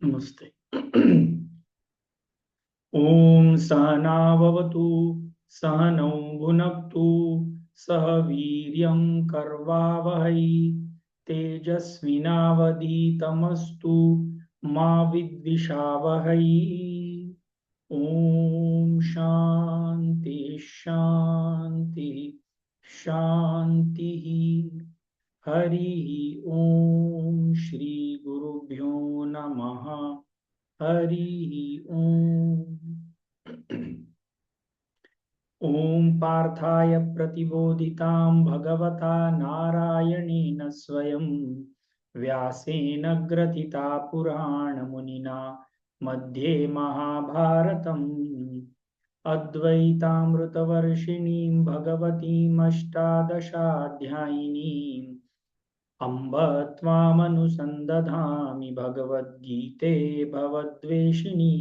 नमस्ते। ओम सहनाववतु सहनौ भुनक्तु सह वीर्यं कर्वावहै तेजस्विनावधीतमस्तु मा विद्विषावहै। ओम शांति शांति शांति। हरि ओम श्री गुरुभ्यो नमः। हरि ओम। ओम पार्थाय प्रतिबोधितां भगवता नारायणेन स्वयं व्यासेन ग्रथिता पुराणमुनिना मध्ये महाभारतम् अद्वैतामृतवर्षिणीं भगवतीम् अष्टादशाध्यायिनीम् अम्ब त्वामनुसन्दधामि भगवद्गीते भवद्वेषिणी।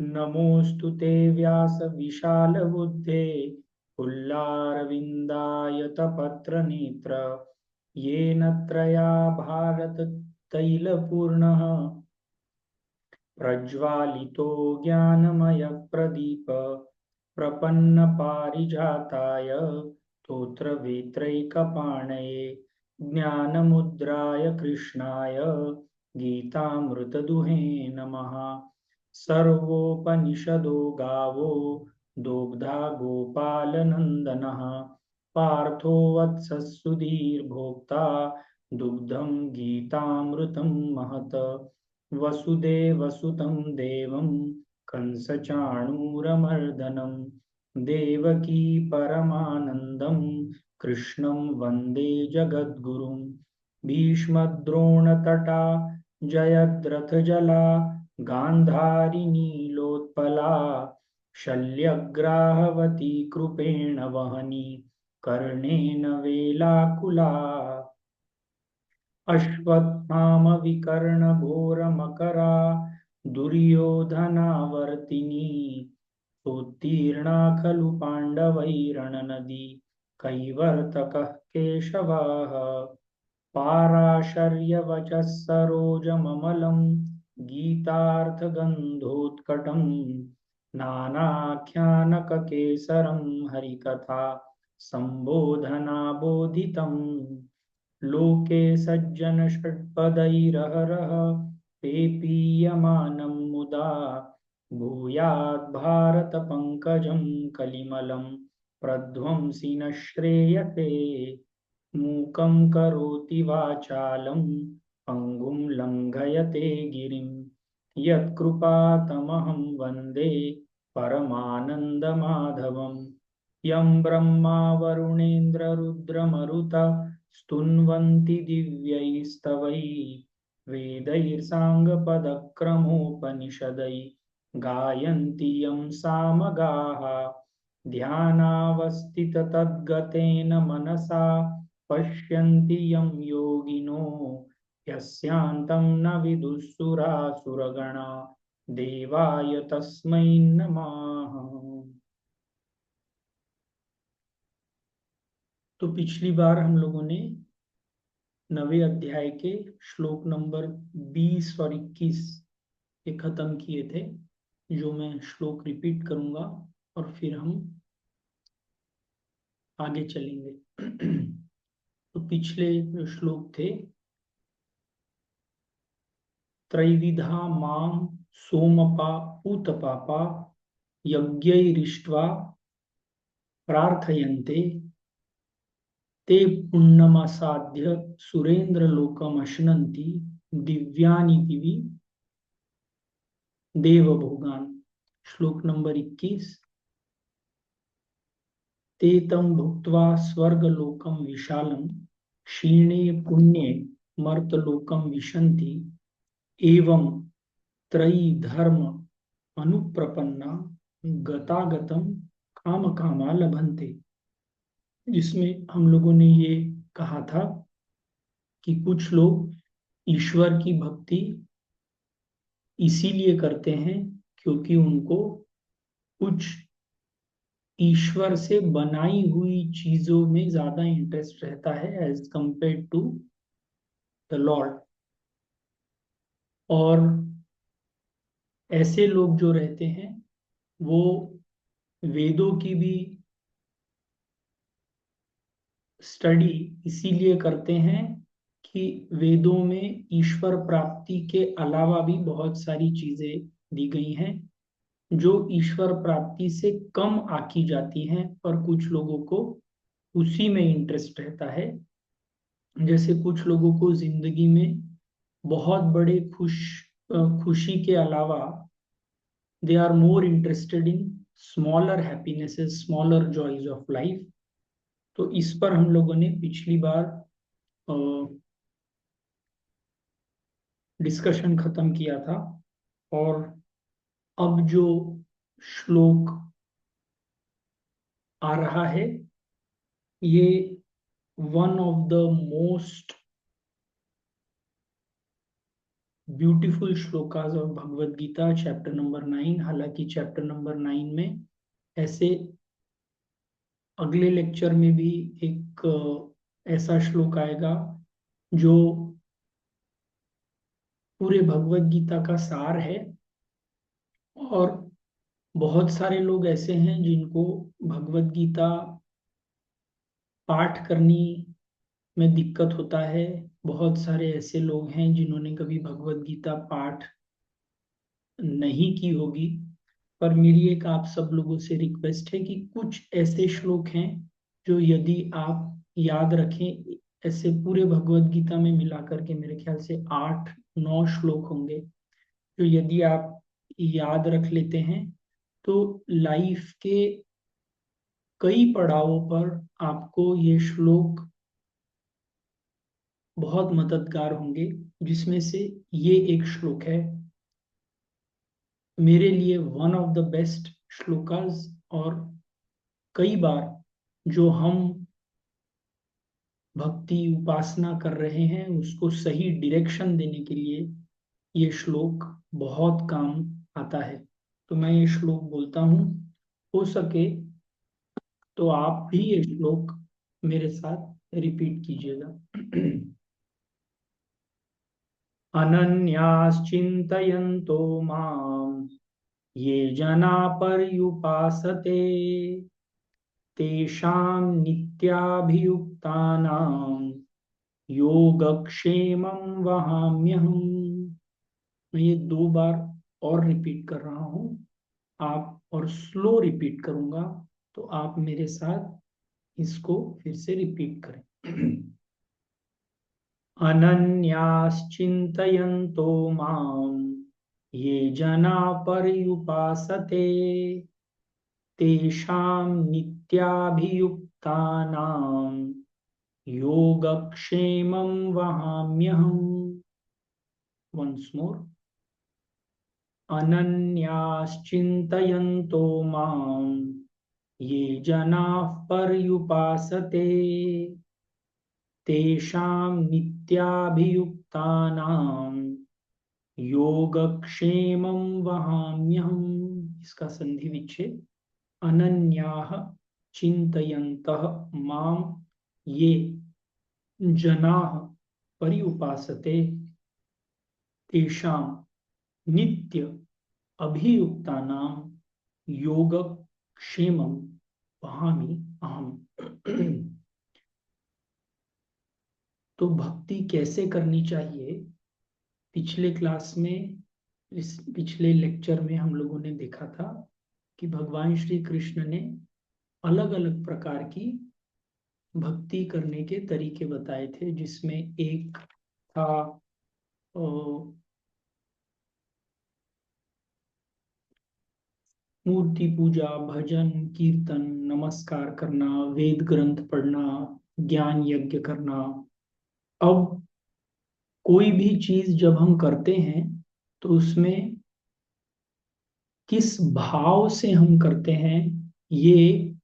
नमोऽस्तु ते व्यासविशालबुद्धे पुल्लारविन्दायतपत्रनेत्र येन त्रया भारततैलपूर्णः प्रज्वालितो ज्ञानमयप्रदीप प्रपन्नपारिजाताय स्तोत्रवेत्रैकपाणये ज्ञानमुद्राय कृष्णाय गीतामृतदुहे नमः। सर्वोपनिषदो गावो दोग्धा गोपालनन्दनः पार्थो वत्सः सुधीर्भोक्ता दुग्धं गीतामृतं महत्। वसुदेवसुतं देवं कंसचाणूरमर्दनं देवकी परमानन्दं कृष्णं वन्दे जगद्गुरुं। भीष्मद्रोणतटा जयद्रथजला गान्धारी नीलोत्पला शल्यग्राहवती कृपेण वहनी कर्णेन वेलाकुला। अश्वत्थामविकर्णघोरमकरा दुर्योधनावर्तिनी सोत्तीर्णा खलु पाण्डवैरणनदी कैवर्तकः केशवः। पाराशर्यवचः सरोजममलं गीतार्थगन्धोत्कटं नानाख्यानककेसरं हरिकथा सम्बोधनाबोधितम्। लोके सज्जन षट्पदैरहरः पेपीयमानं मुदा भूयात् भारत पंकजं कलिमलं प्रध्वंसि न श्रेयते। मूकं करोति वाचालं पंगुं लङ्घयते गिरिं यत्कृपातमहं वन्दे परमानन्दमाधवम्। यं ब्रह्मा वरुणेन्द्ररुद्रमरुता स्तुन्वन्ति दिव्यैस्तवैः वेदैर्साङ्गपदक्रमोपनिषदैः गायन्ति यं सामगाः। ध्यानावस्थिततद्गतेन मनसा पश्यन्ति यं योगिनो यस्यान्तं न विदुःसुरासुरगणा देवाय तस्मै नमः। तो पिछली बार हम लोगों ने 9वें अध्याय के श्लोक नंबर 20 और 21 ये खत्म किए थे, जो मैं श्लोक रिपीट करूंगा और फिर हम आगे चलेंगे। तो पिछले जो श्लोक थे, त्रैविधा माम सोमपा उत्पापा यज्ञैरिष्ट्वा प्रार्थयन्ते ते पुण्यमसाध्य सुरेन्द्रलोकमश्नन्ति दिव्यानि दिवि देवभोगान। श्लोक नंबर 21। ते तं भुक्त्वा स्वर्गलोकं विशालं क्षीणे पुण्ये मर्तलोकं विशन्ति एवं त्रयी धर्म अनुप्रपन्ना गतागतं काम कामा लभन्ते। जिसमें हम लोगों ने ये कहा था कि कुछ लोग ईश्वर की भक्ति इसीलिए करते हैं क्योंकि उनको कुछ ईश्वर से बनाई हुई चीजों में ज्यादा इंटरेस्ट रहता है as compare to the lord. और ऐसे लोग जो रहते हैं वो वेदों की भी स्टडी इसीलिए करते हैं कि वेदों में ईश्वर प्राप्ति के अलावा भी बहुत सारी चीजें दी गई हैं जो ईश्वर प्राप्ति से कम आकी जाती हैं, पर कुछ लोगों को उसी में इंटरेस्ट रहता है। जैसे कुछ लोगों को जिंदगी में बहुत बड़े खुशी के अलावा they are more interested in smaller happinesses, smaller joys of life. तो इस पर हम लोगों ने पिछली बार डिस्कशन खत्म किया था। और अब जो श्लोक आ रहा है ये one of the most beautiful shlokas of Bhagavad Gita, chapter number 9। हालांकि चैप्टर नंबर 9 में ऐसे अगले लेक्चर में भी एक ऐसा श्लोक आएगा जो पूरे भगवद गीता का सार है। और बहुत सारे लोग ऐसे हैं जिनको भगवद गीता पाठ करनी में दिक्कत होता है। बहुत सारे ऐसे लोग हैं जिन्होंने कभी भगवद गीता पाठ नहीं की होगी। पर मेरी एक आप सब लोगों से रिक्वेस्ट है कि कुछ ऐसे श्लोक हैं जो यदि आप याद रखें, ऐसे पूरे भगवद गीता में मिला करके मेरे ख्याल से 8-9 श्लोक होंगे, जो यदि आप याद रख लेते हैं तो लाइफ के कई पड़ावों पर आपको ये श्लोक बहुत मददगार होंगे। जिसमें से ये एक श्लोक है मेरे लिए one of the best shlokas. और कई बार जो हम भक्ति उपासना कर रहे हैं उसको सही डायरेक्शन देने के लिए ये श्लोक बहुत काम आता है। तो मैं ये श्लोक बोलता हूँ, हो सके तो आप भी ये श्लोक मेरे साथ रिपीट कीजिएगा। अनन्याश्चिन्तयन्तो माम् ये जना पर्युपासते तेषां नित्याभियुक्तानां योगक्षेमं वहाम्यहम्। मैं ये 2 बार और रिपीट कर रहा हूँ, आप और स्लो रिपीट करूंगा, तो आप मेरे साथ इसको फिर से रिपीट करें। अनन्याश्चिन्तयन्तो माम् ये जना पर्युपासते तेषां नित्याभियुक्तानां योगक्षेमं वहाम्यहम्। Once more. अनन्याश्चिन्तयन्तो माम् ये जनाः पर्युपासते तेषां नित्याभियुक्तानां योगक्षेमं वहाम्यहम्। इसका संधि विच्छेद। अनन्याः चिन्तयन्तः मां ये जनाः पर्युपासते तेषां नित्य अभियुक्तानां योगक्षेमं वहामि अहम्। तो भक्ति कैसे करनी चाहिए, पिछले क्लास में, इस पिछले लेक्चर में हम लोगों ने देखा था कि भगवान श्री कृष्ण ने अलग अलग प्रकार की भक्ति करने के तरीके बताए थे। जिसमें एक था मूर्ति पूजा, भजन कीर्तन, नमस्कार करना, वेद ग्रंथ पढ़ना, ज्ञान यज्ञ करना। अब कोई भी चीज जब हम करते हैं तो उसमें किस भाव से हम करते हैं, ये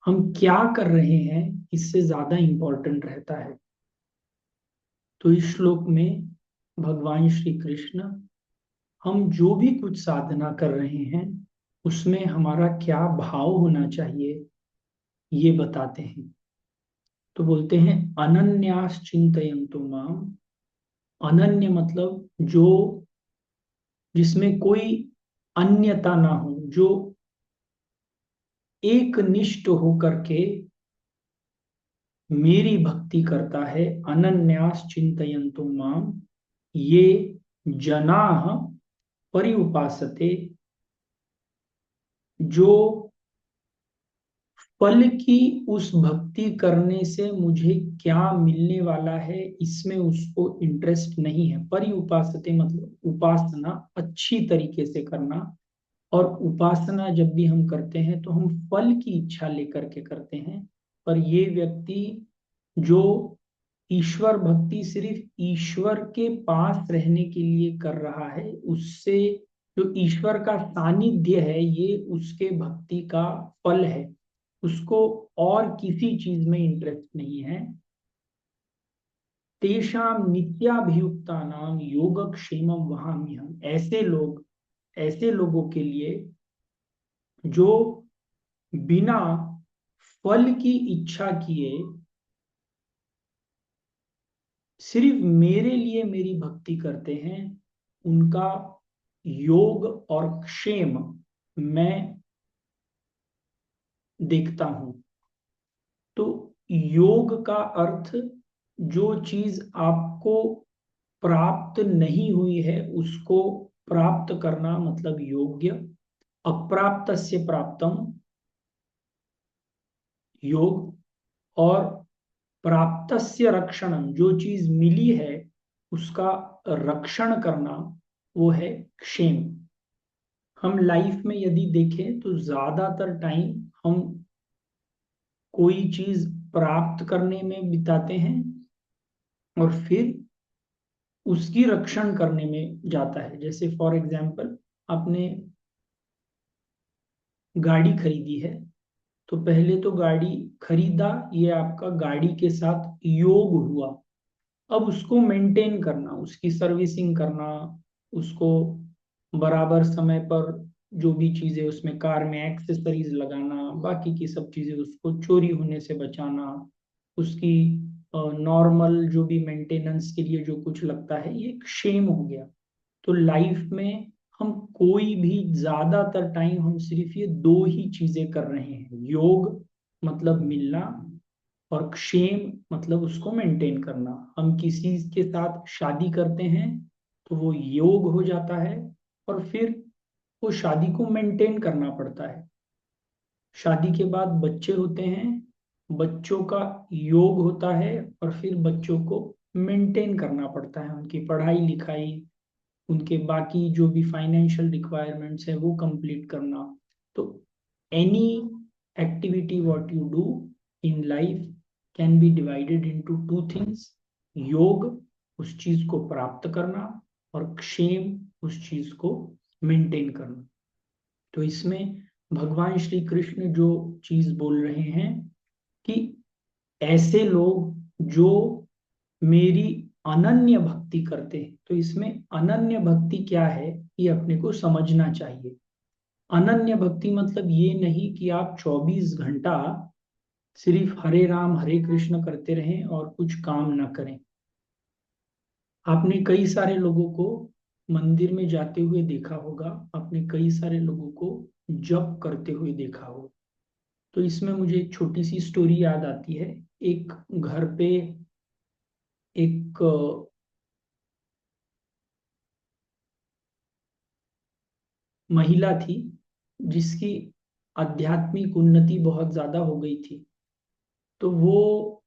हम क्या कर रहे हैं, इससे ज्यादा इंपॉर्टेंट रहता है। तो इस श्लोक में भगवान श्री कृष्ण हम जो भी कुछ साधना कर रहे हैं उसमें हमारा क्या भाव होना चाहिए ये बताते हैं। तो बोलते हैं अनन्यास चिंतयन्तु माम अनन्य मतलब जो, जिसमें कोई अन्यता ना हो, जो एक निष्ठ होकर के मेरी भक्ति करता है। अनन्यास चिंतयन्तु माम ये जनाः पर्युपासते, जो फल की उस भक्ति करने से मुझे क्या मिलने वाला है इसमें उसको इंटरेस्ट नहीं है। पर्युपासते मतलब उपासना अच्छी तरीके से करना। और उपासना जब भी हम करते हैं तो हम फल की इच्छा लेकर के करते हैं। पर ये व्यक्ति जो ईश्वर भक्ति सिर्फ ईश्वर के पास रहने के लिए कर रहा है, उससे जो ईश्वर का सानिध्य है ये उसके भक्ति का फल है, उसको और किसी चीज में इंटरेस्ट नहीं है। तेषाम नित्याभियुक्ता नाम योगक्षेमम वहाम्यहम्, ऐसे लोगों के लिए जो बिना फल की इच्छा किए सिर्फ मेरे लिए मेरी भक्ति करते हैं, उनका योग और क्षेम मैं देखता हूं। तो योग का अर्थ, जो चीज आपको प्राप्त नहीं हुई है उसको प्राप्त करना, मतलब योग्य। अप्राप्तस्य प्राप्तम योग। और प्राप्तस्य रक्षणम, जो चीज मिली है उसका रक्षण करना, वो है क्षेम। हम लाइफ में यदि देखें तो ज्यादातर टाइम हम कोई चीज प्राप्त करने में बिताते हैं और फिर उसकी रक्षण करने में जाता है। जैसे फॉर एग्जाम्पल, आपने गाड़ी खरीदी है, तो पहले तो गाड़ी खरीदा, ये आपका गाड़ी के साथ योग हुआ। अब उसको मेंटेन करना, उसकी सर्विसिंग करना, उसको बराबर समय पर जो भी चीजें उसमें कार में एक्सेसरीज लगाना, बाकी की सब चीजें उसको चोरी होने से बचाना, उसकी नॉर्मल जो भी मेंटेनेंस के लिए जो कुछ लगता है, ये एक शेम हो गया। तो लाइफ में हम कोई भी ज्यादातर टाइम हम सिर्फ ये दो ही चीजें कर रहे हैं। योग मतलब मिलना, और क्षेम मतलब उसको मेंटेन करना। हम किसी के साथ शादी करते हैं तो वो योग हो जाता है, और फिर वो शादी को मेंटेन करना पड़ता है। शादी के बाद बच्चे होते हैं, बच्चों का योग होता है, और फिर बच्चों को मेंटेन करना पड़ता है, उनकी पढ़ाई लिखाई, उनके बाकी जो भी फाइनेंशियल रिक्वायरमेंट्स है वो कंप्लीट करना। तो any activity what you do in life can be divided into two things. योग, उस चीज को प्राप्त करना, और क्षेम, उस चीज को मेंटेन करना। तो इसमें भगवान श्री कृष्ण जो चीज बोल रहे हैं कि ऐसे लोग जो मेरी अनन्य भक्ति करते हैं, तो इसमें अनन्य भक्ति क्या है ये अपने को समझना चाहिए। अनन्य भक्ति मतलब ये नहीं कि आप 24 घंटा सिर्फ हरे कृष्ण करते रहें और कुछ काम ना करें। आपने कई सारे लोगों को मंदिर में जाते हुए देखा होगा, आपने कई सारे लोगों को जप करते हुए देखा होगा। तो इसमें मुझे एक छोटी सी स्टोरी याद आती है। एक घर पे एक महिला थी, जिसकी आध्यात्मिक उन्नति बहुत ज्यादा हो गई थी। तो वो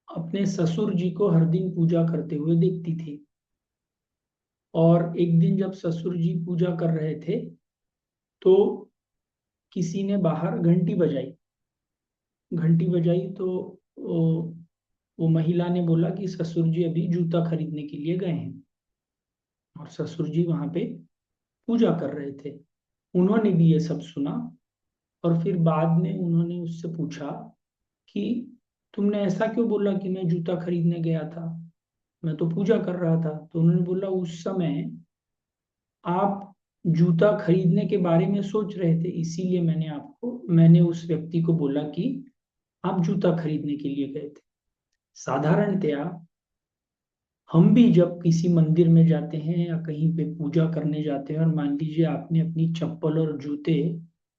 अपने ससुर जी को हर दिन पूजा करते हुए देखती थी। और एक दिन जब ससुर जी पूजा कर रहे थे, तो किसी ने बाहर घंटी बजाई। घंटी बजाई तो वो महिला ने बोला कि ससुर जी अभी जूता खरीदने के लिए गए हैं, और ससुर जी वहां पे पूजा कर रहे थे। उन्होंने भी ये सब सुना, और फिर बाद में उन्होंने उससे पूछा कि तुमने ऐसा क्यों बोला कि मैं जूता खरीदने गया था, मैं तो पूजा कर रहा था। तो उन्होंने बोला, उस समय आप जूता खरीदने के बारे में सोच रहे थे, इसीलिए मैंने उस व्यक्ति को बोला कि आप जूता खरीदने के लिए गए थे। साधारणतया हम भी जब किसी मंदिर में जाते हैं या कहीं पे पूजा करने जाते हैं और मान लीजिए आपने अपनी चप्पल और जूते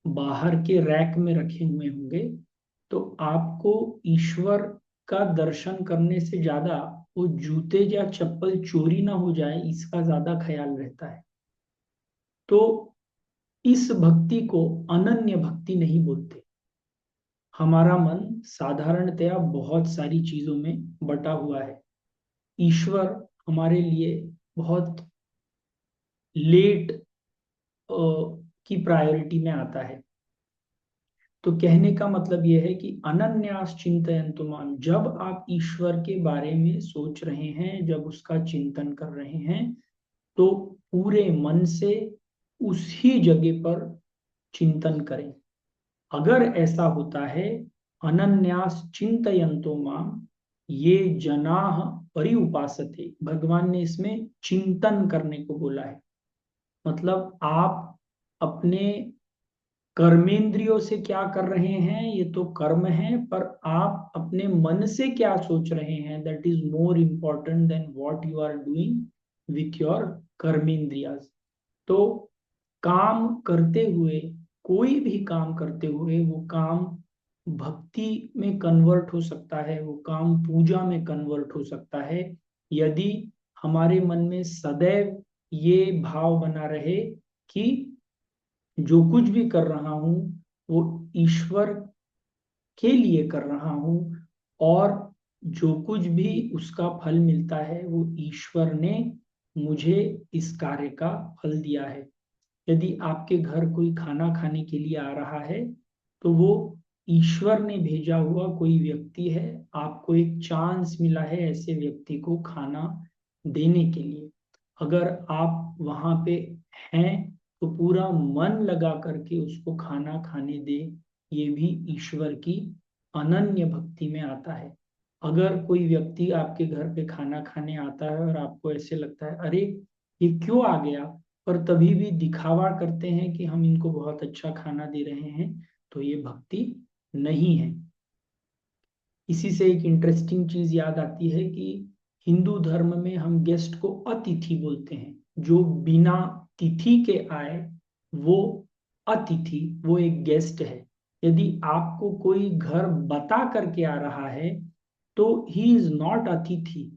बाहर के रैक में रखे हुए होंगे, तो आपको ईश्वर का दर्शन करने से ज्यादा वो जूते या चप्पल चोरी ना हो जाए इसका ज्यादा ख्याल रहता है। तो इस भक्ति को अनन्य भक्ति नहीं बोलते। हमारा मन साधारणतया बहुत सारी चीजों में बटा हुआ है। ईश्वर हमारे लिए बहुत लेट की प्रायोरिटी में आता है। तो कहने का मतलब यह है कि अनन्यास चिंतयन्तु माम, जब आप ईश्वर के बारे में सोच रहे हैं, जब उसका चिंतन कर रहे हैं, तो पूरे मन से उसी जगह पर चिंतन करें। अगर ऐसा होता है, अनन्यास चिंतयन्तो माम ये जनाः परिउपासते, भगवान ने इसमें चिंतन करने को बोला है। मतलब आप अपने कर्मेंद्रियों से क्या कर रहे हैं ये तो कर्म है, पर आप अपने मन से क्या सोच रहे हैं that is more important than what you are doing with your कर्मेंद्रियाज। तो काम करते हुए, कोई भी काम करते हुए, वो काम भक्ति में कन्वर्ट हो सकता है, वो काम पूजा में कन्वर्ट हो सकता है, यदि हमारे मन में सदैव ये भाव बना रहे कि जो कुछ भी कर रहा हूं वो ईश्वर के लिए कर रहा हूं, और जो कुछ भी उसका फल मिलता है वो ईश्वर ने मुझे इस कार्य का फल दिया है। यदि आपके घर कोई खाना खाने के लिए आ रहा है, तो वो ईश्वर ने भेजा हुआ कोई व्यक्ति है, आपको एक चांस मिला है ऐसे व्यक्ति को खाना देने के लिए। अगर आप वहां पे हैं तो पूरा मन लगा करके उसको खाना खाने दे, ये भी ईश्वर की अनन्य भक्ति में आता है। अगर कोई व्यक्ति आपके घर पे खाना खाने आता है और आपको ऐसे लगता है अरे ये क्यों आ गया, पर तभी भी दिखावा करते हैं कि हम इनको बहुत अच्छा खाना दे रहे हैं, तो ये भक्ति नहीं है। इसी से एक इंटरेस्टिंग चीज याद आती है कि हिंदू धर्म में हम गेस्ट को अतिथि बोलते हैं। जो बिना तिथि के आए वो अतिथि, वो एक गेस्ट है। यदि आपको कोई घर बता करके आ रहा है तो ही इज नॉट अतिथि,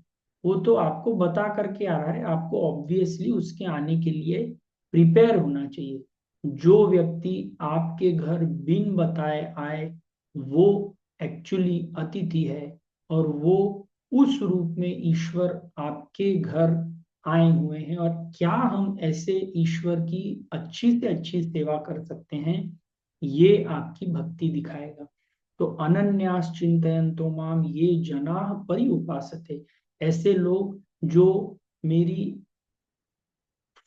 वो तो आपको बता करके आ रहा है, आपको ऑब्वियसली उसके आने के लिए प्रिपेयर होना चाहिए। जो व्यक्ति आपके घर बिन बताए आए वो एक्चुअली अतिथि है, और वो उस रूप में ईश्वर आपके घर आए हुए हैं। और क्या हम ऐसे ईश्वर की अच्छी से अच्छी सेवा कर सकते हैं, ये आपकी भक्ति दिखाएगा। तो अनन्यास चिंतयन्तो माम ये जनाः पर्युपासते, ऐसे लोग जो मेरी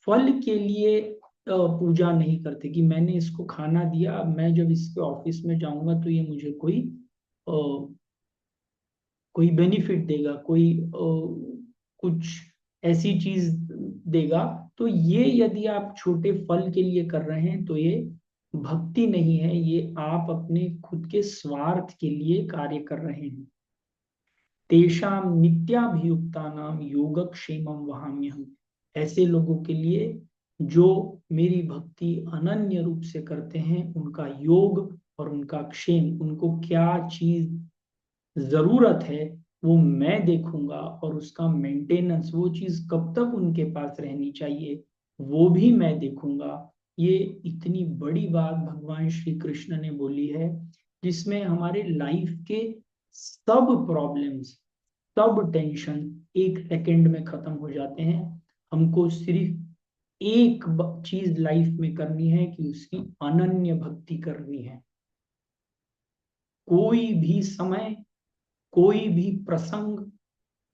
फल के लिए पूजा नहीं करते कि मैंने इसको खाना दिया, अब मैं जब इसके ऑफिस में जाऊंगा तो ये मुझे कोई बेनिफिट देगा, कोई कुछ ऐसी चीज देगा। तो ये यदि आप छोटे फल के लिए कर रहे हैं तो ये भक्ति नहीं है, ये आप अपने खुद के स्वार्थ के लिए कार्य कर रहे हैं। तेषाम नित्याभियुक्तानाम योगक्षेमम वहाम्यहम्, ऐसे लोगों के लिए जो मेरी भक्ति अनन्य रूप से करते हैं, उनका योग और उनका क्षेम, उनको क्या चीज जरूरत है वो मैं देखूंगा, और उसका मेंटेनेंस, वो चीज कब तक उनके पास रहनी चाहिए वो भी मैं देखूंगा। ये इतनी बड़ी बात भगवान श्री कृष्ण ने बोली है, जिसमें हमारे लाइफ के सब प्रॉब्लम्स, सब टेंशन एक सेकंड में खत्म हो जाते हैं। हमको सिर्फ एक चीज लाइफ में करनी है कि उसकी अनन्य भक्ति करनी है। कोई भी समय, कोई भी प्रसंग,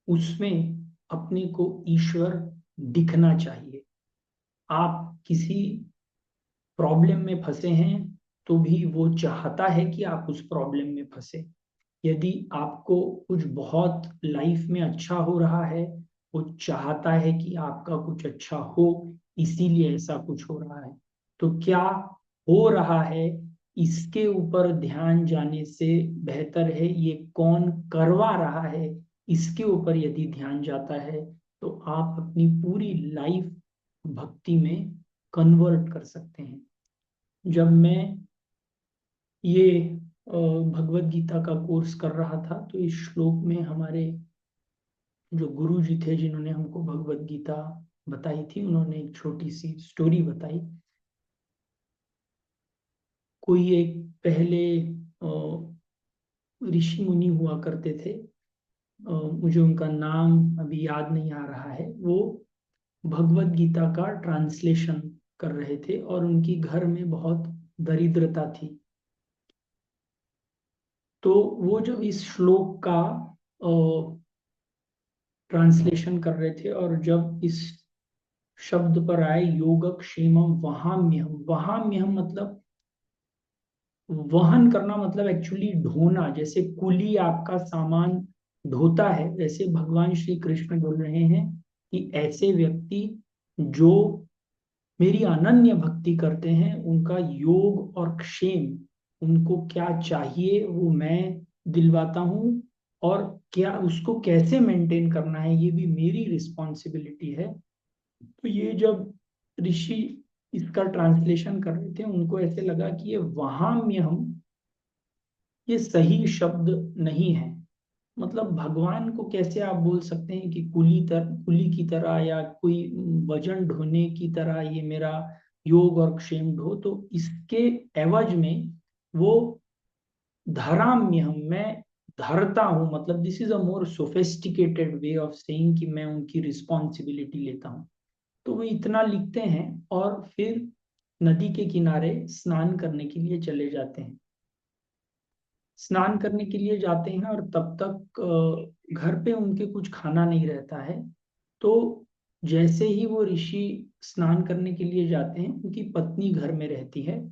उसमें अपने को ईश्वर दिखना चाहिए। आप किसी प्रॉब्लम में फंसे हैं तो भी वो चाहता है कि आप उस प्रॉब्लम में फंसे। यदि आपको कुछ बहुत लाइफ में अच्छा हो रहा है, वो चाहता है कि आपका कुछ अच्छा हो, इसीलिए ऐसा कुछ हो रहा है। तो क्या हो रहा है इसके ऊपर ध्यान जाने से बेहतर है ये कौन करवा रहा है, इसके ऊपर यदि ध्यान जाता है तो आप अपनी पूरी लाइफ भक्ति में कन्वर्ट कर सकते हैं। जब मैं ये भगवत गीता का कोर्स कर रहा था तो इस श्लोक में हमारे जो गुरु जी थे जिन्होंने हमको भगवत गीता बताई थी, उन्होंने एक छोटी सी स्टोरी बताई। कोई एक पहले ऋषि मुनि हुआ करते थे, मुझे उनका नाम अभी याद नहीं आ रहा है। वो भगवत गीता का ट्रांसलेशन कर रहे थे और उनकी घर में बहुत दरिद्रता थी। तो वो जो इस श्लोक का ट्रांसलेशन कर रहे थे और जब इस शब्द पर आए योगक्षेमम वहाम्यहम, वहाम्यहम मतलब वहन करना, मतलब एक्चुअली ढोना। जैसे कुली आपका सामान ढोता है, वैसे भगवान श्री कृष्ण बोल रहे हैं कि ऐसे व्यक्ति जो मेरी अनन्य भक्ति करते हैं, उनका योग और क्षेम, उनको क्या चाहिए वो मैं दिलवाता हूँ, और क्या उसको कैसे मेंटेन करना है ये भी मेरी रिस्पॉन्सिबिलिटी है। तो ये जब ऋषि इसका ट्रांसलेशन कर रहे थे, उनको ऐसे लगा कि ये वहाम्य हम, ये सही शब्द नहीं है। मतलब भगवान को कैसे आप बोल सकते हैं कि कुली की तरह या कोई वजन ढोने की तरह ये मेरा योग और क्षेम ढो। तो इसके एवज में वो धराम्य हम, मैं धरता हूं, मतलब this is a more sophisticated way of saying कि मैं उनकी रिस्पॉन्सिबिलिटी लेता हूं। तो वो इतना लिखते हैं और फिर नदी के किनारे स्नान करने के लिए चले जाते हैं। स्नान करने के लिए जाते हैं और तब तक घर पे उनके कुछ खाना नहीं रहता है। तो जैसे ही वो ऋषि स्नान करने के लिए जाते हैं, उनकी पत्नी घर में रहती है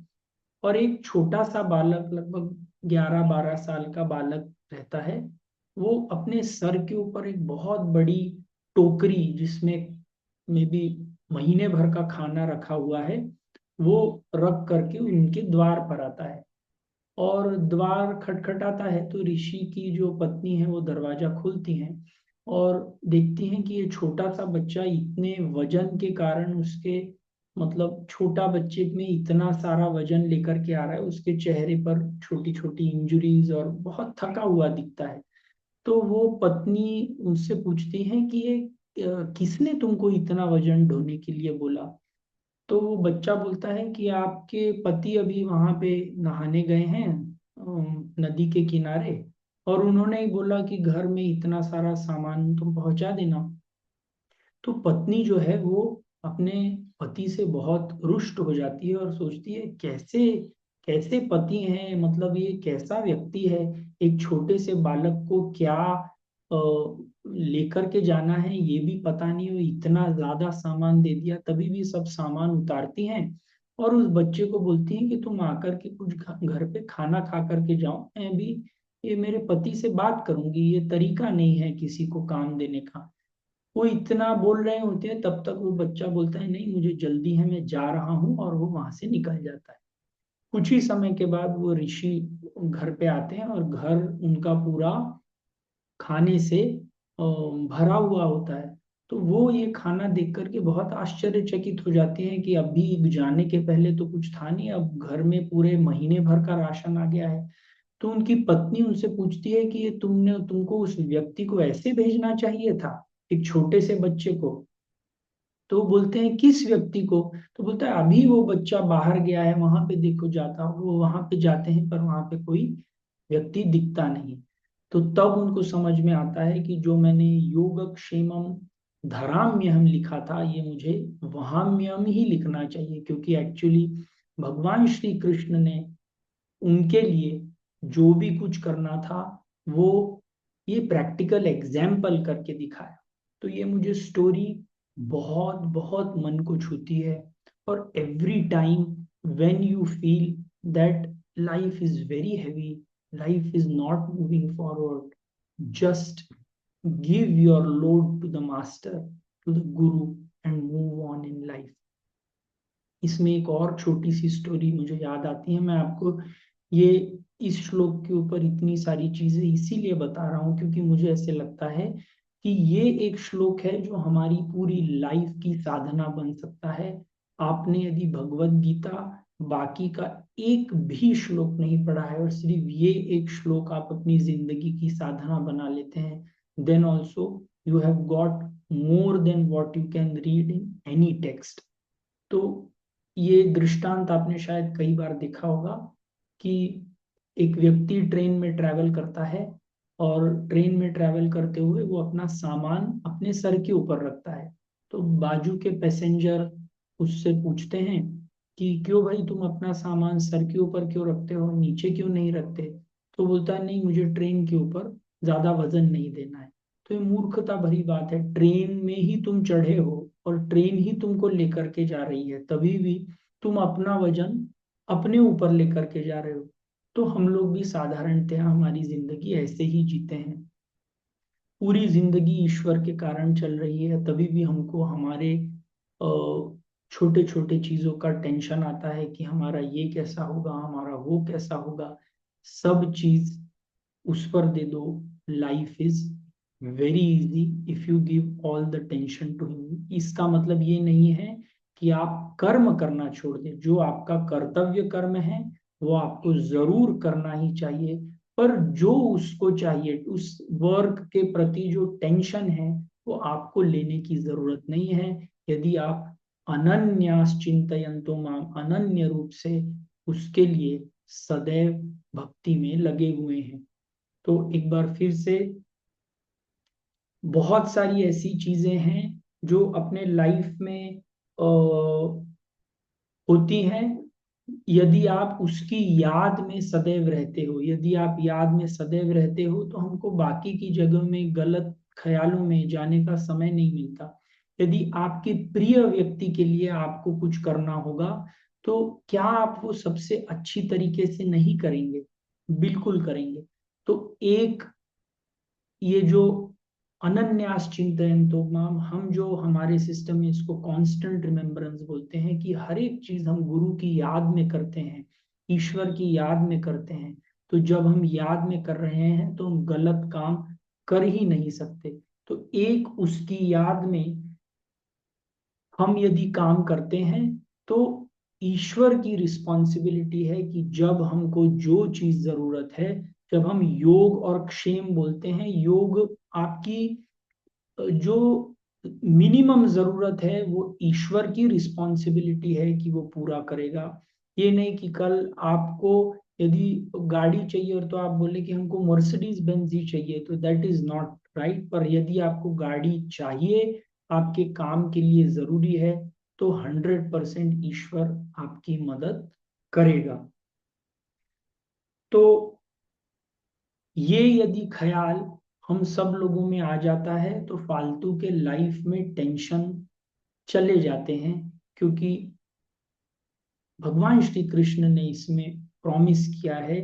और एक छोटा सा बालक, लगभग 11-12 साल का बालक रहता है। वो अपने सर के ऊपर एक बहुत बड़ी टोकरी, जिसमें में भी महीने भर का खाना रखा हुआ है, वो रख करके उनके द्वार पर आता है। और द्वार खटखटाता है तो ऋषि की जो पत्नी है वो दरवाजा खोलती हैं और देखती हैं कि ये छोटा सा बच्चा इतने वजन के कारण, उसके मतलब छोटा बच्चे में इतना सारा वजन लेकर के आ रहा है, उसके चेहरे पर छोटी छोटी इंजुरीज और बहुत थका हुआ दिखता है। तो वो पत्नी उनसे पूछती है कि ये किसने तुमको इतना वजन ढोने के लिए बोला। तो वो बच्चा बोलता है कि आपके पति अभी वहां पे नहाने गए हैं नदी के किनारे, और उन्होंने ही बोला कि घर में इतना सारा सामान तुम पहुंचा देना। तो पत्नी जो है वो अपने पति से बहुत रुष्ट हो जाती है और सोचती है कैसे कैसे पति हैं, मतलब ये कैसा व्यक्ति है, एक छोटे से बालक को क्या लेकर के जाना है ये भी पता नहीं, वो इतना ज्यादा सामान दे दिया। तभी भी सब सामान उतारती हैं और उस बच्चे को बोलती हैं कि तुम आकर के कुछ घर पे खाना खा करके जाओ, मैं भी ये मेरे पति से बात करूंगी, ये तरीका नहीं है किसी को काम देने का। वो इतना बोल रहे होते हैं तब तक वो बच्चा बोलता है नहीं मुझे जल्दी है, मैं जा रहा हूँ, और वो वहां से निकल जाता है। कुछ ही समय के बाद वो ऋषि घर पे आते हैं और घर उनका पूरा खाने से भरा हुआ होता है। तो वो ये खाना देख करके बहुत आश्चर्यचकित हो जाते हैं कि अभी जाने के पहले तो कुछ था नहीं, अब घर में पूरे महीने भर का राशन आ गया है। तो उनकी पत्नी उनसे पूछती है कि ये तुमको उस व्यक्ति को ऐसे भेजना चाहिए था, एक छोटे से बच्चे को। तो बोलते हैं किस व्यक्ति को। तो बोलता है अभी वो बच्चा बाहर गया है, वहां पे देखो जाता हूँ। वो वहां पे जाते हैं पर वहां पे कोई व्यक्ति दिखता नहीं। तो तब उनको समझ में आता है कि जो मैंने योगक्षेमम धराम्यहम लिखा था, ये मुझे वहाम्यहम ही लिखना चाहिए, क्योंकि एक्चुअली भगवान श्री कृष्ण ने उनके लिए जो भी कुछ करना था वो ये प्रैक्टिकल एग्जाम्पल करके दिखाया। तो ये मुझे स्टोरी बहुत बहुत मन को छूती है। और every time when you feel that life is very heavy, life is not moving forward, just give your load to the master, to the guru, and move on in life. इसमें एक और छोटी सी स्टोरी मुझे याद आती है। मैं आपको ये इस श्लोक के ऊपर इतनी सारी चीजें इसीलिए बता रहा हूँ क्योंकि मुझे ऐसे लगता है कि ये एक श्लोक है जो हमारी पूरी लाइफ की साधना बन सकता है। आपने यदि भगवत गीता बाकी का एक भी श्लोक नहीं पढ़ा है और सिर्फ ये एक श्लोक आप अपनी जिंदगी की साधना बना लेते हैं, then also you have got more than what you can read in any text. तो ये दृष्टांत आपने शायद कई बार देखा होगा कि एक व्यक्ति ट्रेन में ट्रैवल करता है और ट्रेन में ट्रैवल करते हुए वो अपना सामान अपने सर के ऊपर रखता है। तो बाजू के पैसेंजर उससे पूछते हैं कि क्यों भाई तुम अपना सामान सर के ऊपर क्यों रखते हो, नीचे क्यों नहीं रखते? तो बोलता है नहीं, मुझे ट्रेन के ऊपर ज्यादा वजन नहीं देना है। तो ये मूर्खता भरी बात है। ट्रेन में ही तुम चढ़े हो और ट्रेन ही तुमको लेकर के जा रही है, तभी भी तुम अपना वजन अपने ऊपर लेकर के जा रहे हो। तो हम लोग भी साधारणतः हमारी जिंदगी ऐसे ही जीते हैं। पूरी जिंदगी ईश्वर के कारण चल रही है, तभी भी हमको हमारे छोटे छोटे चीजों का टेंशन आता है कि हमारा ये कैसा होगा, हमारा वो कैसा होगा। सब चीज उस पर दे दो। Life is very easy if you give all the tension to him. इसका मतलब ये नहीं है कि आप कर्म करना छोड़ दें। जो आपका कर्तव्य कर्म है वो आपको जरूर करना ही चाहिए, पर जो उसको चाहिए, उस वर्क के प्रति जो टेंशन है वो आपको लेने की जरूरत नहीं है। यदि आप अनन्यास चिंतयन्तो माम, अनन्य रूप से उसके लिए सदैव भक्ति में लगे हुए हैं। तो एक बार फिर से, बहुत सारी ऐसी चीजें हैं जो अपने लाइफ में होती हैं। यदि आप उसकी याद में सदैव रहते हो, यदि आप याद में सदैव रहते हो, तो हमको बाकी की जगह में गलत ख्यालों में जाने का समय नहीं मिलता। यदि आपके प्रिय व्यक्ति के लिए आपको कुछ करना होगा, तो क्या आप वो सबसे अच्छी तरीके से नहीं करेंगे? बिल्कुल करेंगे। तो एक ये जो अनन्यास चिंतन, तो मैम हम जो हमारे सिस्टम में इसको कांस्टेंट रिमेम्बरेंस बोलते हैं कि हर एक चीज हम गुरु की याद में करते हैं, ईश्वर की याद में करते हैं। तो जब हम याद में कर रहे हैं तो हम गलत काम कर ही नहीं सकते। तो एक उसकी याद में हम यदि काम करते हैं तो ईश्वर की रिस्पॉन्सिबिलिटी है कि जब हमको जो चीज जरूरत है, जब हम योग और क्षेम बोलते हैं, योग आपकी जो मिनिमम जरूरत है वो ईश्वर की रिस्पॉन्सिबिलिटी है कि वो पूरा करेगा। ये नहीं कि कल आपको यदि गाड़ी चाहिए और तो आप बोले कि हमको मर्सिडीज बेंज ही चाहिए, तो दैट इज नॉट राइट। पर यदि आपको गाड़ी चाहिए, आपके काम के लिए जरूरी है, तो 100% ईश्वर आपकी मदद करेगा। तो ये यदि ख्याल हम सब लोगों में आ जाता है तो फालतू के लाइफ में टेंशन चले जाते हैं। क्योंकि भगवान श्री कृष्ण ने इसमें प्रॉमिस किया है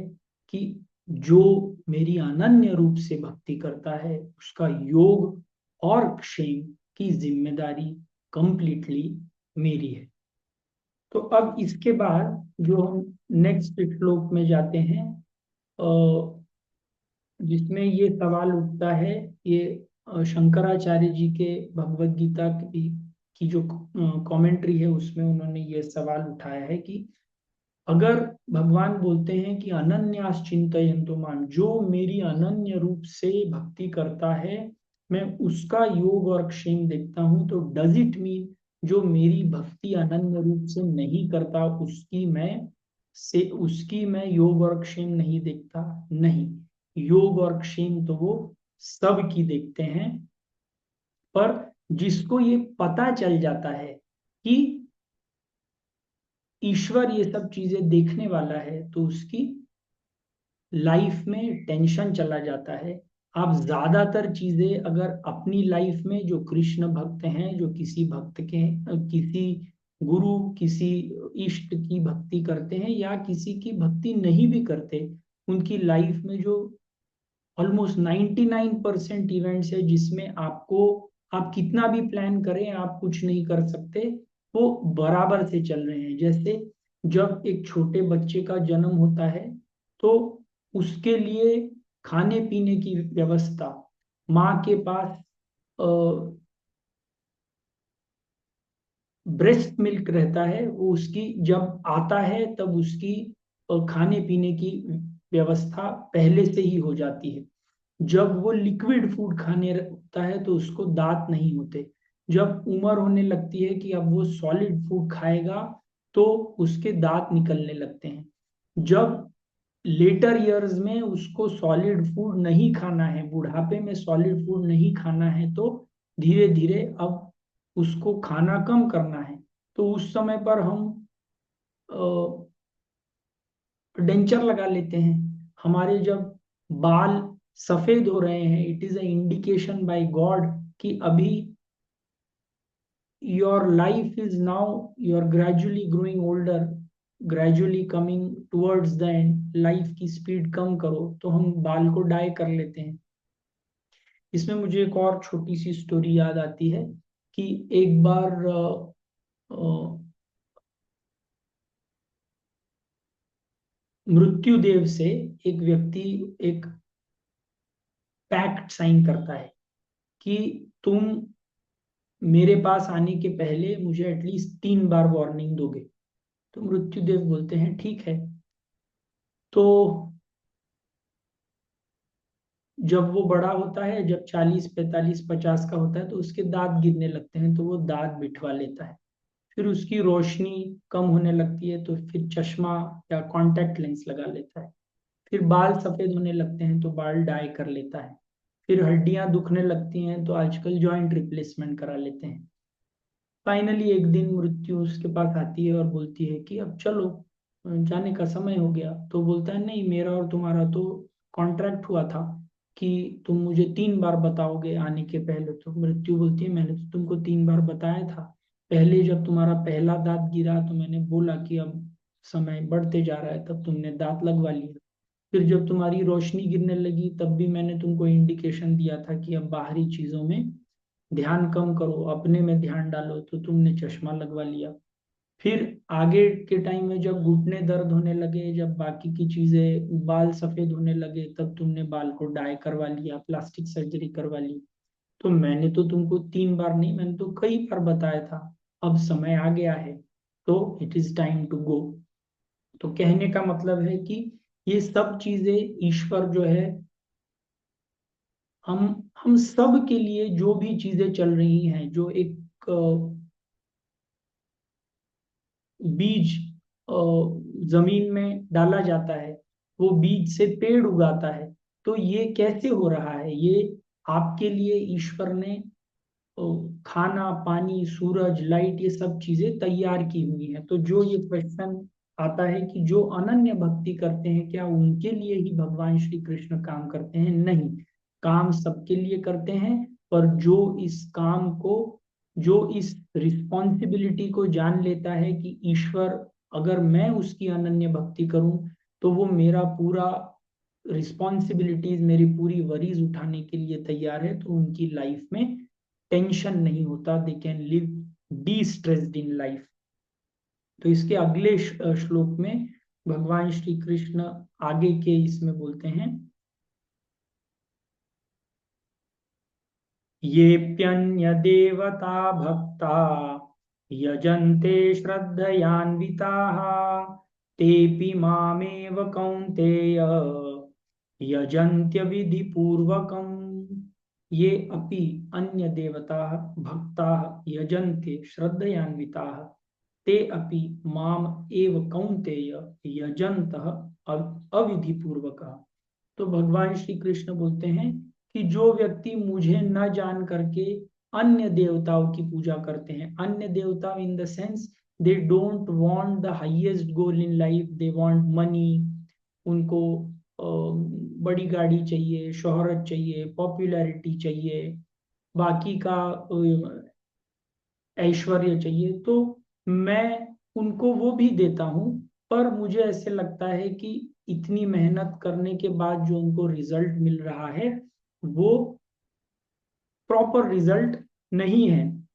कि जो मेरी अनन्य रूप से भक्ति करता है उसका योग और क्षेम की जिम्मेदारी कंप्लीटली मेरी है। तो अब इसके बाद जो हम नेक्स्ट श्लोक में जाते हैं, जिसमें ये सवाल उठता है, ये शंकराचार्य जी के भगवत गीता की जो कमेंट्री है उसमें उन्होंने ये सवाल उठाया है कि अगर भगवान बोलते हैं कि अनन्यास चिंतयन्तु माम, जो मेरी अनन्य रूप से भक्ति करता है मैं उसका योग और क्षेम देखता हूं, तो डज इट मीन जो मेरी भक्ति अनन्य रूप से नहीं करता उसकी मैं योग और क्षेम नहीं देखता? नहीं, योग और क्षेम तो वो सब की देखते हैं। पर जिसको ये पता चल जाता है कि ईश्वर ये सब चीजें देखने वाला है, तो उसकी लाइफ में टेंशन चला जाता है। आप ज्यादातर चीजें अगर अपनी लाइफ में, जो कृष्ण भक्त हैं, जो किसी भक्त के किसी गुरु किसी इष्ट की भक्ति करते हैं या किसी की भक्ति नहीं भी करते, उनकी लाइफ में जो ऑलमोस्ट 99% इवेंट्स है जिसमें आपको, आप कितना भी प्लान करें आप कुछ नहीं कर सकते, वो बराबर से चल रहे हैं। जैसे जब एक छोटे बच्चे का जन्म होता है तो उसके लिए खाने पीने की व्यवस्था माँ के पास ब्रेस्ट मिल्क रहता है, वो उसकी जब आता है तब उसकी खाने पीने की व्यवस्था पहले से ही हो जाती है। जब वो लिक्विड फूड खाने लगता है तो उसको दांत नहीं होते। जब उम्र होने लगती है कि अब वो सॉलिड फूड खाएगा तो उसके दांत निकलने लगते हैं। जब लेटर ईयर्स में उसको सॉलिड फूड नहीं खाना है, बुढ़ापे में सॉलिड फूड नहीं खाना है, तो धीरे धीरे अब उसको खाना कम करना है, तो उस समय पर हम डेंचर लगा लेते हैं। हमारे जब बाल सफेद हो रहे हैं, it is a indication by God कि अभी your life is now, you are gradually growing older, gradually coming towards the end, life की स्पीड कम करो, तो हम बाल को डाई कर लेते हैं। इसमें मुझे एक और छोटी सी स्टोरी याद आती है कि एक बार मृत्युदेव से एक व्यक्ति एक पैक्ट साइन करता है कि तुम मेरे पास आने के पहले मुझे एटलीस्ट 3 बार वार्निंग दोगे। तो मृत्युदेव बोलते हैं ठीक है। तो जब वो बड़ा होता है, जब 40 45 50 का होता है, तो उसके दांत गिरने लगते हैं, तो वो दांत बिठवा लेता है। फिर उसकी रोशनी कम होने लगती है तो फिर चश्मा या कॉन्टैक्ट लेंस लगा लेता है। फिर बाल सफेद होने लगते हैं तो बाल डाई कर लेता है। फिर हड्डियां दुखने लगती हैं तो आजकल जॉइंट रिप्लेसमेंट करा लेते हैं। फाइनली एक दिन मृत्यु उसके पास आती है और बोलती है कि अब चलो, जाने का समय हो गया। तो बोलता है नहीं, मेरा और तुम्हारा तो कॉन्ट्रैक्ट हुआ था कि तुम मुझे 3 बार बताओगे आने के पहले। तो मृत्यु बोलती है मैंने तो तुमको 3 बार बताया था। पहले जब तुम्हारा पहला दांत गिरा तो मैंने बोला कि अब समय बढ़ते जा रहा है, तब तुमने दांत लगवा लिया। फिर जब तुम्हारी रोशनी गिरने लगी तब भी मैंने तुमको इंडिकेशन दिया था कि अब बाहरी चीजों में ध्यान कम करो, अपने में ध्यान डालो, तो तुमने चश्मा लगवा लिया। फिर आगे के टाइम में जब घुटने दर्द होने लगे, जब बाकी की चीजें, बाल सफेद होने लगे, तब तुमने बाल को डाई करवा लिया, प्लास्टिक सर्जरी करवा ली। तो मैंने तो तुमको 3 बार नहीं, मैंने तो कई बार बताया था। अब समय आ गया है, तो it is time to go. तो कहने का मतलब है कि ये सब चीजें ईश्वर जो है, हम सब के लिए जो भी चीजें चल रही हैं, जो एक बीज जमीन में डाला जाता है, वो बीज से पेड़ उगाता है। तो ये कैसे हो रहा है? ये आपके लिए ईश्वर ने खाना पानी सूरज लाइट ये सब चीजें तैयार की हुई हैं। तो जो ये क्वेश्चन आता है कि जो अनन्य भक्ति करते हैं, क्या उनके लिए ही भगवान श्री कृष्ण काम करते हैं? नहीं, काम सबके लिए करते हैं। पर जो इस रिस्पॉन्सिबिलिटी को जान लेता है कि ईश्वर, अगर मैं उसकी अनन्य भक्ति करूं तो वो मेरा पूरा रिस्पॉन्सिबिलिटीज, मेरी पूरी वरीज उठाने के लिए तैयार है, तो उनकी लाइफ में टेंशन नहीं होता, they can live D stressed in life. तो इसके अगले श्लोक में भगवान श्री कृष्ण आगे के इसमें बोलते हैं, येऽप्यन्य देवता भक्ता यजन्ते श्रद्धयान्विताः तेऽपि मामेव कौन्तेय यजन्त्य विधि पूर्वकम्। ये अपि अन्य देवता भक्ता यजन्ते श्रद्धयान्विताः ते अपि माम एव कौन्तेय यजन्तः अविधि पूर्वकः। तो भगवान श्री कृष्ण बोलते हैं कि जो व्यक्ति मुझे न जान करके अन्य देवताओं की पूजा करते हैं, अन्य देवता in the sense they don't want the highest goal in life, they want money. उनको बड़ी गाड़ी चाहिए, शोहरत चाहिए, पॉपुलैरिटी चाहिए, बाकी का ऐश्वर्य चाहिए, तो मैं उनको वो भी देता हूँ। पर मुझे ऐसे लगता है कि इतनी मेहनत करने के बाद जो उनको रिजल्ट मिल रहा है, वो प्रॉपर रिजल्ट नहीं है।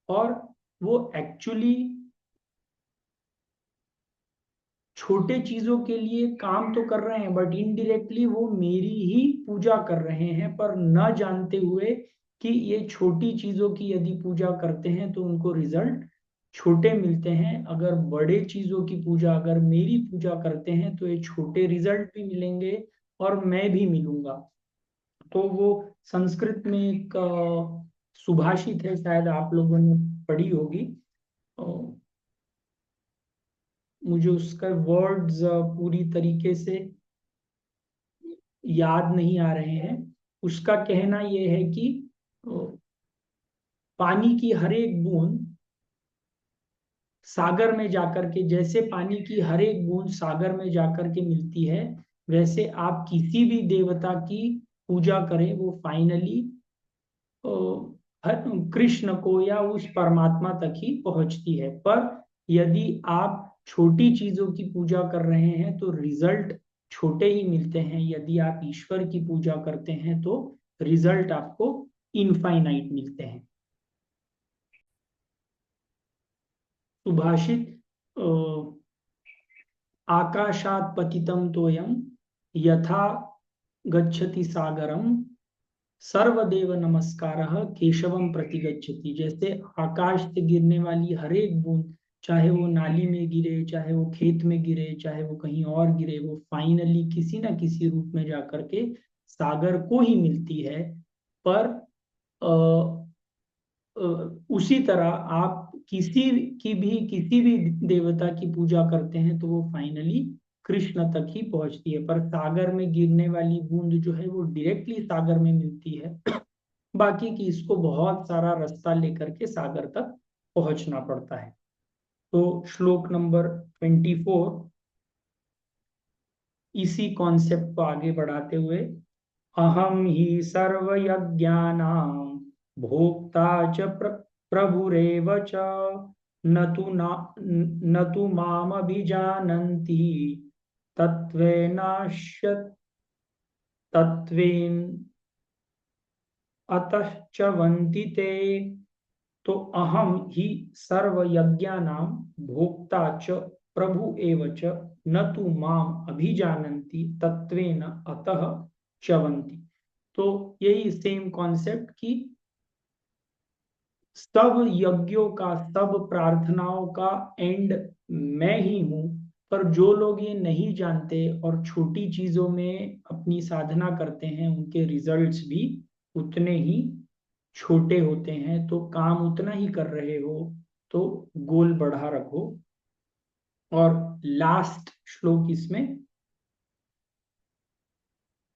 और वो एक्चुअली छोटे चीजों के लिए काम तो कर रहे हैं, बट इनडायरेक्टली वो मेरी ही पूजा कर रहे हैं, पर न जानते हुए कि ये छोटी चीजों की यदि पूजा करते हैं तो उनको रिजल्ट छोटे मिलते हैं, अगर बड़े चीजों की पूजा, अगर मेरी पूजा करते हैं तो ये छोटे रिजल्ट भी मिलेंगे और मैं भी मिलूंगा। तो वो संस्कृत में एक सुभाषित है, शायद आप लोगों ने पढ़ी होगी। अ, मुझे उसका वर्ड्स पूरी तरीके से याद नहीं आ रहे हैं। उसका कहना यह है कि अ, पानी की हर एक बूंद सागर में जाकर के, जैसे पानी की हर एक बूंद सागर में जाकर के मिलती है, वैसे आप किसी भी देवता की पूजा करें वो फाइनली कृष्ण को या उस परमात्मा तक ही पहुंचती है। पर यदि आप छोटी चीजों की पूजा कर रहे हैं तो रिजल्ट छोटे ही मिलते हैं, यदि आप ईश्वर की पूजा करते हैं तो रिजल्ट आपको इनफाइनाइट मिलते हैं। सुभाषित आकाशात पतितम तोयम यथा गच्छति सागरम सर्वदेव नमस्कारः केशवम प्रति गच्छति। जैसे आकाश से गिरने वाली हर एक बूंद, चाहे वो नाली में गिरे, चाहे वो खेत में गिरे, चाहे वो कहीं और गिरे, वो फाइनली किसी ना किसी रूप में जाकर के सागर को ही मिलती है। पर उसी तरह आप किसी भी देवता की पूजा करते हैं तो वो फाइनली कृष्ण तक ही पहुंचती है। पर सागर में गिरने वाली बूंद जो है वो डायरेक्टली सागर में मिलती है, बाकी की इसको बहुत सारा रास्ता लेकर के सागर तक पहुंचना पड़ता है। तो श्लोक नंबर 24 इसी कॉन्सेप्ट को आगे बढ़ाते हुए, अहम ही सर्व यज्ञानां भोक्ता च प्रभुरेव च न तु मामभिजानन्ति तत्त्वेनाश्य तत्त्वेन अतः च वन्ति ते। तो अहम ही सर्व यज्ञानां भोक्ता च प्रभु एव च न तु माम अभिजानन्ति तत्वेन अतः च्यवन्ति। तो यही सेम कॉन्सेप्ट कि सब यज्ञों का, सब प्रार्थनाओं का एंड मैं ही हूं। पर जो लोग ये नहीं जानते और छोटी चीजों में अपनी साधना करते हैं उनके रिजल्ट्स भी उतने ही छोटे होते हैं। तो काम उतना ही कर रहे हो तो गोल बढ़ा रखो। और लास्ट श्लोक इसमें,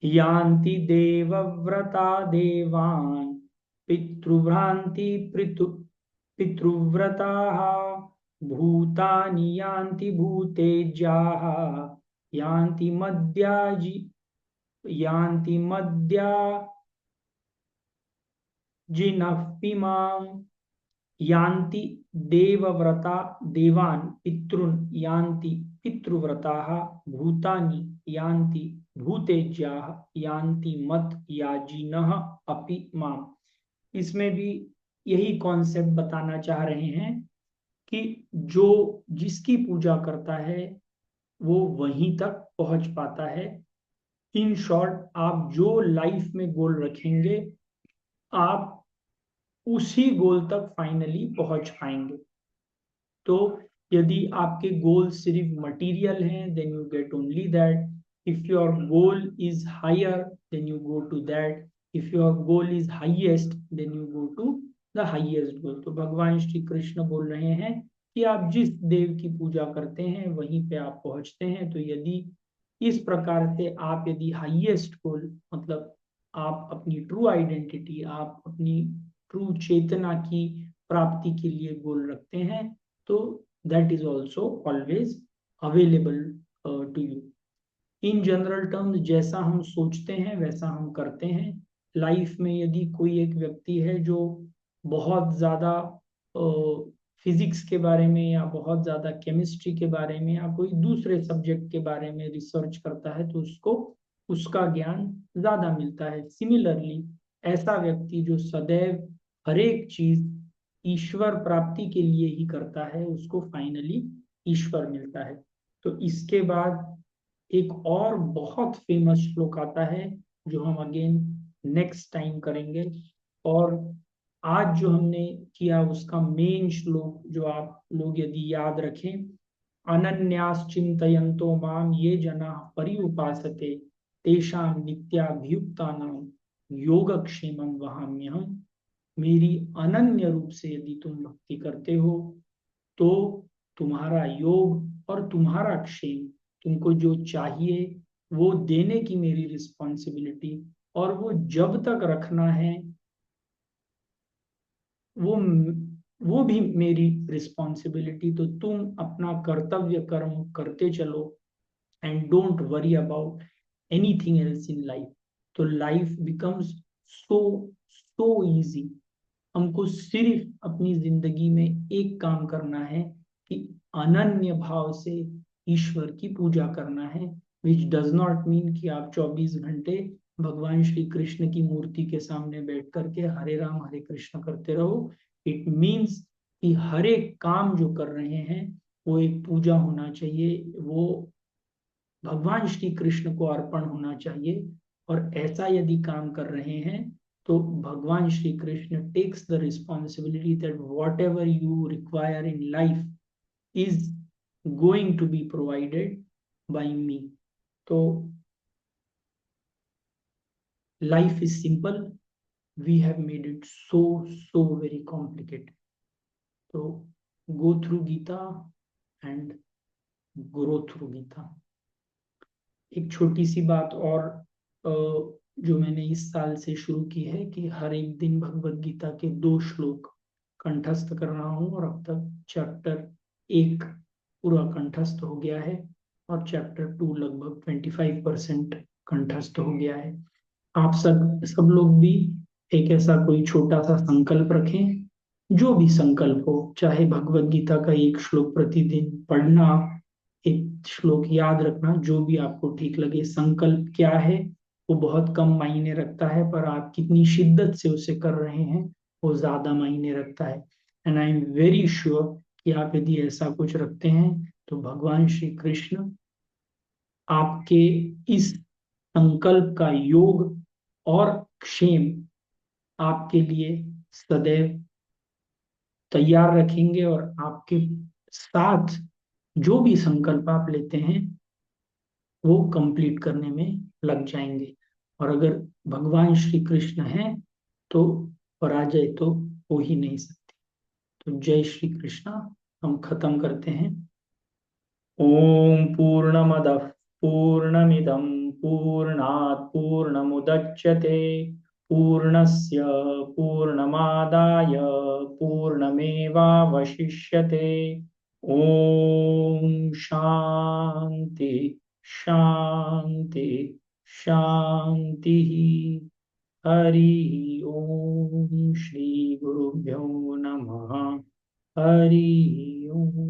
यान्ति देवव्रता देवान् पितृभ्रान्ति पितृव्रताः भूतानि यान्ति भूतेज्याः यान्ति मद्याजि यान्ति मद्याजिनःपिमाम्। यान्ति देवव्रता देवान् पितॄन् यान्ति पितृव्रताः भूतानि यान्ति भूतेज्याः यान्ति मत् याजिनः अपि माम्। इसमें भी यही कॉन्सेप्ट बताना चाह रहे हैं कि जो जिसकी पूजा करता है वो वहीं तक पहुंच पाता है। इन शॉर्ट, आप जो लाइफ में गोल रखेंगे आप उसी गोल तक फाइनली पहुंच पाएंगे। तो यदि आपके गोल सिर्फ मटेरियल हैं then you get only that. If your goal is higher then you go to that. If your goal is highest then you go to the highest goal. तो भगवान श्री कृष्ण बोल रहे हैं कि आप जिस देव की पूजा करते हैं वहीं पे आप पहुंचते हैं। तो यदि इस प्रकार से आप यदि हाईएस्ट गोल, मतलब आप अपनी ट्रू आइडेंटिटी, आप अपनी ट्रू चेतना की प्राप्ति के लिए गोल रखते हैं तो that is also always available to you. In general terms, जैसा हम सोचते हैं वैसा हम करते हैं। लाइफ में यदि कोई एक व्यक्ति है जो बहुत ज़्यादा फिजिक्स के बारे में या बहुत ज़्यादा केमिस्ट्री के बारे में या कोई दूसरे सब्जेक्ट के बारे में रिसर्च करता है तो उसको उसका ज्ञान ज़्यादा मिलता है। सिमिलरली ऐसा व्यक्ति जो सदैव हर एक चीज़ ईश्वर प्राप्ति के लिए ही करता है उसको फाइनली ईश्वर मिलता है। तो इसके बाद एक और बहुत फेमस श्लोक आता है जो हम अगेन नेक्स्ट टाइम करेंगे। और आज जो हमने किया उसका मेन श्लोक जो आप लोग यदि याद रखें, अनन्यास चिंतयन्तो माम ये जना पर्युपासते तेषां नित्याभियुक्तानां योगक्षेमं वहाम्यहम्। मेरी अनन्य रूप से यदि तुम भक्ति करते हो तो तुम्हारा योग और तुम्हारा क्षेम, तुमको जो चाहिए वो देने की मेरी रिस्पॉन्सिबिलिटी, और वो जब तक रखना है वो वो भी मेरी रिस्पॉन्सिबिलिटी। तो तुम अपना कर्तव्य कर्म करते चलो and don't worry about anything else in life. तो life becomes so so easy. हमको सिर्फ अपनी जिंदगी में एक काम करना है कि अनन्य भाव से ईश्वर की पूजा करना है, विच डज नॉट मीन कि आप 24 घंटे भगवान श्री कृष्ण की मूर्ति के सामने बैठ करके हरे राम हरे कृष्ण करते रहो। इट मीन्स कि हर एक काम जो कर रहे हैं वो एक पूजा होना चाहिए, वो भगवान श्री कृष्ण को अर्पण होना चाहिए। और ऐसा यदि काम कर रहे हैं तो भगवान Shri Krishna takes the responsibility that whatever you require in life is going to be provided by me. तो life is simple, we have made it so so very complicated. तो go through Gita and grow through Gita. एक छोटी सी बात और जो मैंने इस साल से शुरू की है कि हर एक दिन भगवत गीता के 2 श्लोक कंठस्थ कर रहा हूँ, और अब तक चैप्टर 1 पूरा कंठस्थ हो गया है और चैप्टर 2 लगभग 25% कंठस्थ हो गया है। आप सब सब लोग भी एक ऐसा कोई छोटा सा संकल्प रखें, जो भी संकल्प हो, चाहे भगवत गीता का 1 श्लोक प्रतिदिन पढ़ना, 1 श्लोक याद रखना, जो भी आपको ठीक लगे। संकल्प क्या है वो बहुत कम मायने रखता है, पर आप कितनी शिद्दत से उसे कर रहे हैं वो ज्यादा मायने रखता है। And I am very sure कि आप यदि ऐसा कुछ रखते हैं तो भगवान श्री कृष्ण आपके इस संकल्प का योग और क्षेम आपके लिए सदैव तैयार रखेंगे, और आपके साथ जो भी संकल्प आप लेते हैं वो कंप्लीट करने में लग जाएंगे। और अगर भगवान श्री कृष्ण हैं तो पराजय तो हो ही नहीं सकती। तो जय श्री कृष्णा। हम खत्म करते हैं। ओम पूर्णमदः पूर्णमिदं पूर्णात् पूर्णमुदच्यते पूर्णस्य पूर्णमादाय पूर्णमेवावशिष्यते। ओम शांति शांति शांति। हरि ओम। श्री गुरुभ्यो नमः। हरि ओम।